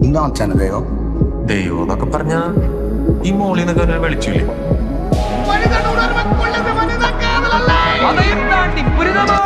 ഇന്നാണ് ദൈവം. ദൈവം എന്നൊക്കെ പറഞ്ഞ ഈ മോളിൽ നിന്നൊക്കെ വിളിച്ചില്ലേ? അതെയും താണ്ടി പുരിതമാണ്